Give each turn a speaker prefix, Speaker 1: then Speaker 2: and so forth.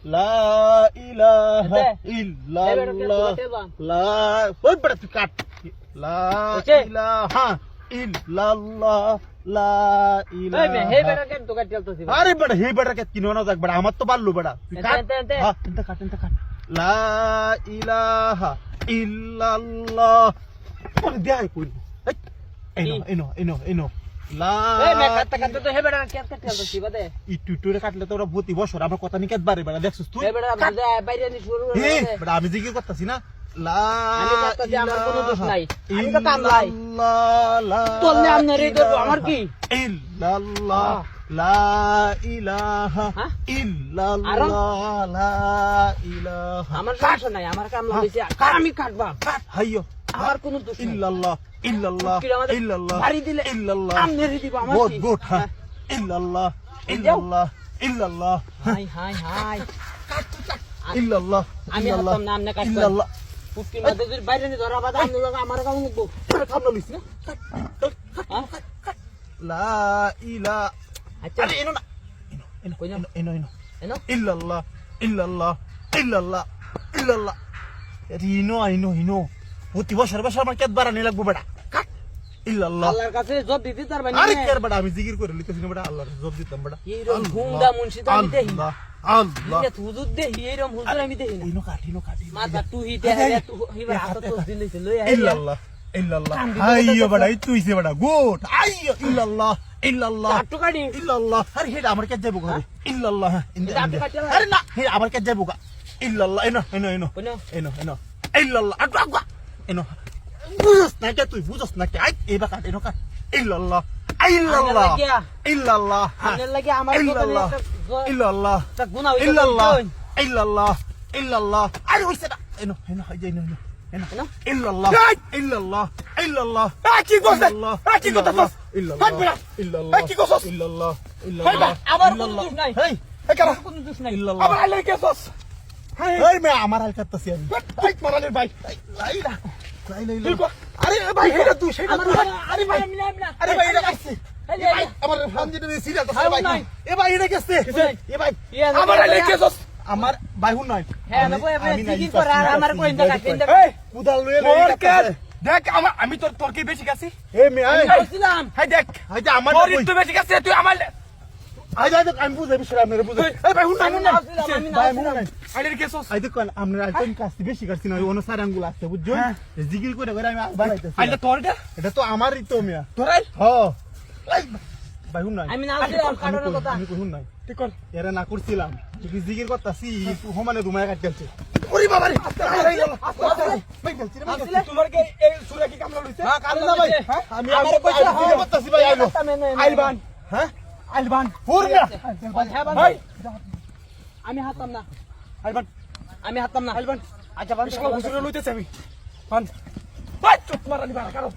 Speaker 1: লা ইলাহা ইল্লাল্লাহ লা ওই বড় তুই কাট লা ইলাহা ইল্লাল্লাহ লা ইলাহা
Speaker 2: এই হে বেটা কেন তো কাটলতেছিস
Speaker 1: আরে বড় হে বড় কে কিনো না যাক বড় আমার তো পারলো বড় তুই কাট হ্যাঁ এটা কাট লা ইলাহা ইল্লাল্লাহ ওরে দেই কই এনো লা
Speaker 2: এই মে কাটতে তো হে বেটা কেন কাটলতেছিস বাদে
Speaker 1: ইটুটুরে কাটলে তো ওরা প্রতি বছর আমার কথা নিকেত বারে বারে দেখছস তুই
Speaker 2: হে বেটা বুঝা বাইরে নি শুরু
Speaker 1: হে বড় আমি জিকির করতেছি না লা
Speaker 2: আমি কাটতে আমার কোনো দোষ নাই আমি তো কামলাই
Speaker 1: লা
Speaker 2: তোলনে আমনে ধরবো আমার কি
Speaker 1: ইল্লাল্লাহ লা ইলাহা ইল্লাল্লাহ লা ইলাহা
Speaker 2: আমার সমস্যা নাই আমার কামলা হইছে আমি কাটবা
Speaker 1: হাইয়ো
Speaker 2: আমার কোনো দোষ নাই
Speaker 1: ইল্লাল্লাহ ইল্লাল্লাহ ইল্লাল্লাহ
Speaker 2: বাড়ি দিলে
Speaker 1: ইল্লাল্লাহ
Speaker 2: আমনে দিব আমার কি
Speaker 1: গুড হ্যাঁ ইল্লাল্লাহ ইল্লাল্লাহ ইল্লাল্লাহ
Speaker 2: হাই
Speaker 1: ইল্লাল্লাহ
Speaker 2: আমি হতাম না আমনে কাটবা
Speaker 1: ইল্লাল্লাহ
Speaker 2: পুষ্টির মধ্যে যদি বাইরে নি ধরা বাদা আমনে লাগা আমার কাম নিব
Speaker 1: সামনে লিস না লা ইলাহা
Speaker 2: আচ্ছা
Speaker 1: আরে এনো না এনো
Speaker 2: এনো
Speaker 1: ইল্লাল্লাহ ইল্লাল্লাহ ইল্লাল্লাহ ইল্লাল্লাহ ইনো প্রতি বছর আমার কেত বাড়ানি লাগবো বেটা কাট ইল্লাল্লাহ
Speaker 2: আল্লাহর কাছে জব দিতে তার মানে
Speaker 1: আরে কের বেটা আমি জিকির করে লিখতেছি না বেটা আল্লাহর জব দিতাম বেটা
Speaker 2: এইরকম গুন্ডা মুন্সি তো আমি দেখি না
Speaker 1: আল্লাহ
Speaker 2: এটা হুজুর দেখি এইরকম হুজুর আমি দেখি না
Speaker 1: ইনো কাট
Speaker 2: মাথা তুই দেহে তু হিবার হাত তো দিলিস লই
Speaker 1: ইল্লাল্লাহ আইয়ো বেটা তুইছে বেটা গুড আইয়ো ইল্লাল্লাহ
Speaker 2: আটু কাটি
Speaker 1: ইল্লাল্লাহ আরে হেডা আমার কাছে যাবো ঘরে ইল্লাল্লাহ আরে না হে আমার কাছে যাবো গা ইল্লাল্লাহ এনো ইল্লাল্লাহ আটু এনো বুঝছ না কে তুই বুঝছ না কে আই এবা কাট এনো কাট ইল্লাল্লাহ ইল্লাল্লাহ
Speaker 2: আমনে লাগে আমার
Speaker 1: ইল্লাল্লাহ ইল্লাল্লাহ
Speaker 2: তা গুনাহ হইছে
Speaker 1: ইল্লাল্লাহ আরে হইছে না এনো হাই যাই এনো ইল্লাল্লাহ কি কইছ কি কইতাছস ইল্লাল্লাহ কি কইছস ইল্লাল্লাহ
Speaker 2: আমার কোনো দোষ নাই
Speaker 1: হেই
Speaker 2: আমার কোনো দোষ নাই
Speaker 1: ইল্লাল্লাহ আবার আইলে কেছস হেই মে আমার হাল করতেছি আমি ভাই মারালে ভাই লাইলা আরে ভাই হেডা তুই সেটা
Speaker 2: আরে ভাই আমি না
Speaker 1: আরে ভাই এটা কাছে এ ভাই আমার ফোন দিতে সিরিয়াস আছে ভাই এ ভাই এটা কাছে এ ভাই আমার আইলে কেছস আমার ভাই হুন নাই
Speaker 2: হ্যাঁ না ভাই আপনি কি করে আর আমার কইন দা কাটিন দা
Speaker 1: এই কুদাল লয়ে দেখ আমি তোর কি বেশি কাছি এ মে আই
Speaker 2: আইছিলাম
Speaker 1: হাই দেখ হাই দে আমার
Speaker 3: তোর একটু বেশি কাছে তুই আমার
Speaker 1: আই দেখ আমি বুঝাই বিষয় আপনারা বুঝাই এই ভাই হুন নাই ভাই হুন নাই
Speaker 3: আইলের কেসস
Speaker 1: আই দেখ আমরা আইতেন কাছে বেশি কাছি না ওনো সার আঙ্গুল আছে বুঝছো জিগির করে করে আমি বানাইতেছি
Speaker 3: আইলে তোরটা
Speaker 1: এটা তো আমারই তো মিয়া
Speaker 3: তোরাই
Speaker 1: হ্যাঁ ভাই হুন নাই
Speaker 2: আমি না আসলাম কারণের কথা
Speaker 1: আমি হুন নাই ঠিক কর এরা না করছিলাম তুই জিগির করতাছি সমানে রুমায় কাট গেলছে ওরে বাবা রে ভাই গেলছি রে
Speaker 3: তোমার কি এই সুরা কি কামলা লইছে
Speaker 1: হ্যাঁ কারণ না ভাই আমি জিগির করতাছি ভাই
Speaker 3: আইলবান
Speaker 1: হ্যাঁ
Speaker 3: আইলবান
Speaker 1: পুর না
Speaker 3: ভাই
Speaker 2: আমি হাতাম না
Speaker 3: আইলবান
Speaker 2: আমি হাতাম না
Speaker 3: আইলবান
Speaker 2: আচ্ছা বান
Speaker 3: বিশাল হুজুরে লইতেছে আমি বান ভাই চুপ মারানি বাড়া কারো